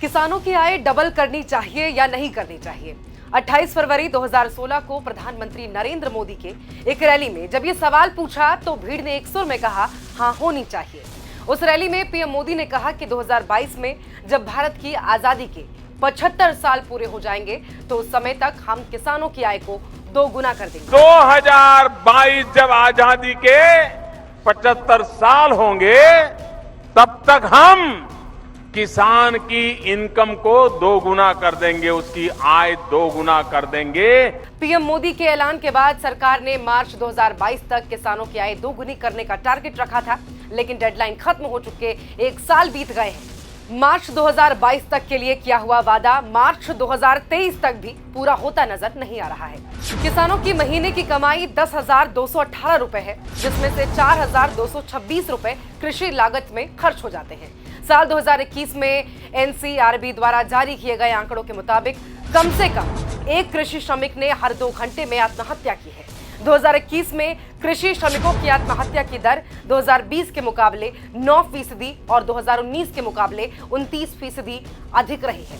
किसानों की आय डबल करनी चाहिए या नहीं करनी चाहिए। 28 फरवरी 2016 को प्रधानमंत्री नरेंद्र मोदी के एक रैली में जब ये सवाल पूछा तो भीड़ ने एक सुर में कहा, हाँ होनी चाहिए। उस रैली में पीएम मोदी ने कहा कि 2022 में जब भारत की आजादी के 75 साल पूरे हो जाएंगे तो उस समय तक हम किसानों की आय को 2 गुना कर देंगे। 2022 जब आजादी के 75 साल होंगे तब तक हम किसान की इनकम को 2 गुना कर देंगे, उसकी आय 2 गुना कर देंगे। पीएम मोदी के ऐलान के बाद सरकार ने मार्च 2022 तक किसानों की आय 2 गुनी करने का टारगेट रखा था, लेकिन डेडलाइन खत्म हो चुके 1 साल बीत गए हैं। मार्च 2022 तक के लिए किया हुआ वादा मार्च 2023 तक भी पूरा होता नजर नहीं आ रहा है। किसानों की महीने की कमाई 10,218 रुपए है, जिसमें से 4,226 रुपए कृषि लागत में खर्च हो जाते हैं। साल 2021 में एनसीआरबी द्वारा जारी किए गए आंकड़ों के मुताबिक कम से कम एक कृषि श्रमिक ने हर 2 घंटे में आत्महत्या की है। 2021 में कृषि श्रमिकों की आत्महत्या की दर 2020 के मुकाबले 9% और 2019 के मुकाबले 29% अधिक रही है।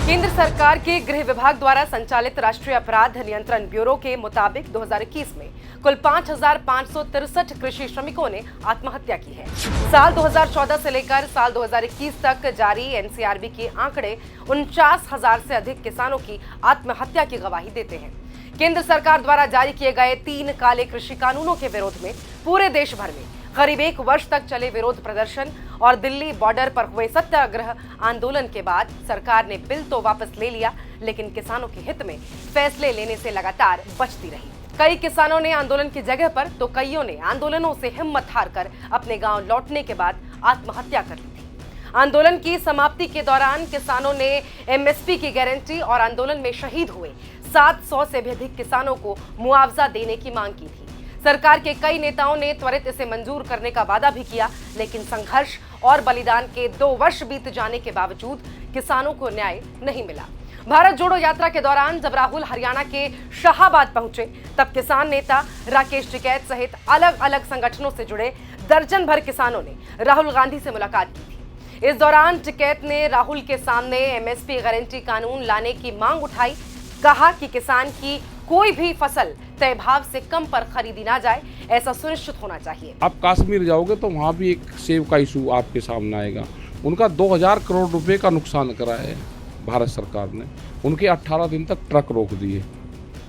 केंद्र सरकार के गृह विभाग द्वारा संचालित राष्ट्रीय अपराध नियंत्रण ब्यूरो के मुताबिक 2021 में कुल 5,563 कृषि श्रमिकों ने आत्महत्या की है। साल 2014 से लेकर साल 2021 तक जारी एनसीआरबी के आंकड़े 49,000 से अधिक किसानों की आत्महत्या की गवाही देते हैं। केंद्र सरकार द्वारा जारी किए गए 3 काले कृषि कानूनों के विरोध में पूरे देश भर में करीब 1 वर्ष तक चले विरोध प्रदर्शन और दिल्ली बॉर्डर पर हुए सत्याग्रह आंदोलन के बाद सरकार ने बिल तो वापस ले लिया, लेकिन किसानों के हित में फैसले लेने से लगातार बचती रही। कई किसानों ने आंदोलन की जगह पर तो कईयों ने आंदोलनों से हिम्मत हारकर अपने गांव लौटने के बाद आत्महत्या कर ली थी। आंदोलन की समाप्ति के दौरान किसानों ने एमएसपी की गारंटी और आंदोलन में शहीद हुए 700 से भी अधिक किसानों को मुआवजा देने की मांग की थी। सरकार के कई नेताओं ने त्वरित इसे मंजूर करने का वादा भी किया, लेकिन संघर्ष और बलिदान के 2 वर्ष बीत जाने के बावजूद किसानों को न्याय नहीं मिला। भारत जोड़ो यात्रा के दौरान जब राहुल हरियाणा के शाहाबाद पहुंचे तब किसान नेता राकेश टिकैत सहित अलग अलग संगठनों से जुड़े दर्जन भर किसानों ने राहुल गांधी से मुलाकात की थी। इस दौरान टिकैत ने राहुल के सामने एमएसपी गारंटी कानून लाने की मांग उठाई। कहा कि किसान की कोई भी फसल तय भाव से कम पर खरीदी ना जाए, ऐसा सुनिश्चित होना चाहिए। आप कश्मीर जाओगे तो वहाँ भी एक सेब का इशू आपके सामने आएगा। उनका 2000 करोड़ रुपए का नुकसान करा है भारत सरकार ने। उनके 18 दिन तक ट्रक रोक दिए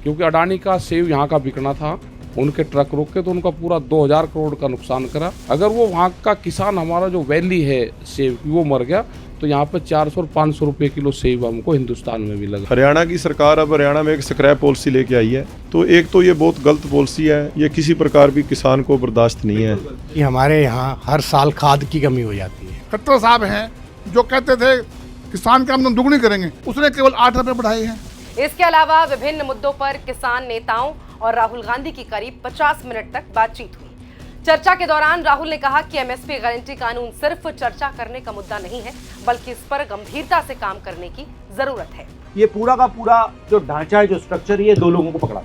क्योंकि अडानी का सेब यहाँ का बिकना था। उनके ट्रक रोक के तो उनका पूरा 2000 करोड़ का नुकसान करा। अगर वो वहाँ का किसान, हमारा जो वैली है सेब की, वो मर गया तो यहाँ पे 400 और 500 रुपए किलो सेब हमको हिंदुस्तान में भी लगा। हरियाणा की सरकार अब हरियाणा में एक स्क्रैप पॉलिसी लेके आई है, तो एक तो ये बहुत गलत पॉलिसी है। ये किसी प्रकार भी किसान को बर्दाश्त नहीं है कि हमारे यहाँ हर साल खाद की कमी हो जाती है। खट्टर साहब हैं जो कहते थे किसान की आमदनी दुगनी करेंगे, उसने केवल 8 रुपए बढ़ाए हैं। इसके अलावा विभिन्न मुद्दों पर किसान नेताओं और राहुल गांधी की करीब 50 मिनट तक बातचीत हुई। चर्चा के दौरान राहुल ने कहा कि एमएसपी गारंटी कानून सिर्फ चर्चा करने का मुद्दा नहीं है, बल्कि इस पर गंभीरता से काम करने की जरूरत है। ये पूरा का पूरा जो ढांचा है, जो स्ट्रक्चर है, ये 2 लोगों को पकड़ा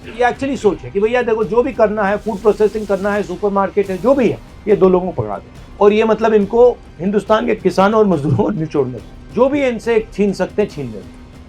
ये एक्चुअली सोच है कि भैया देखो जो भी करना है, फूड प्रोसेसिंग करना है, सुपरमार्केट है, जो भी है, ये 2 लोगों को पकड़ा दे। और ये मतलब इनको हिंदुस्तान के किसानों और मजदूरों को निचोड़ने, जो भी इनसे छीन सकते हैं छीन ले।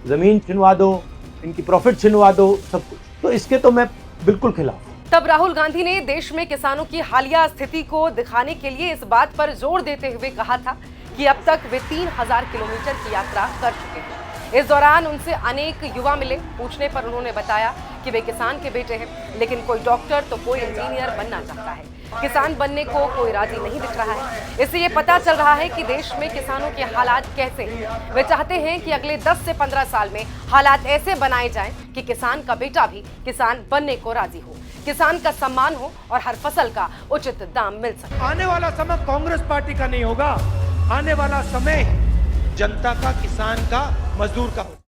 जमीन छिनवा दो, इनकी प्रॉफिट छिनवा दो, सब कुछ। तो इसके तो मैं बिल्कुल खिलाफ। तब राहुल गांधी ने देश में किसानों की हालिया स्थिति को दिखाने के लिए इस बात पर जोर देते हुए कहा था कि अब तक वे 3000 किलोमीटर की यात्रा कर चुके हैं। इस दौरान उनसे अनेक युवा मिले। पूछने पर उन्होंने बताया कि वे किसान के बेटे हैं, लेकिन कोई डॉक्टर तो कोई इंजीनियर बनना चाहता है। किसान बनने को कोई राजी नहीं दिख रहा है। इससे ये पता चल रहा है कि देश में किसानों के हालात कैसे हैं। वे चाहते हैं कि अगले 10 से 15 साल में हालात ऐसे बनाए जाएं कि किसान का बेटा भी किसान बनने को राजी हो, किसान का सम्मान हो और हर फसल का उचित दाम मिल सके। आने वाला समय कांग्रेस पार्टी का नहीं होगा, आने वाला समय जनता का, किसान का, मजदूर का होगा।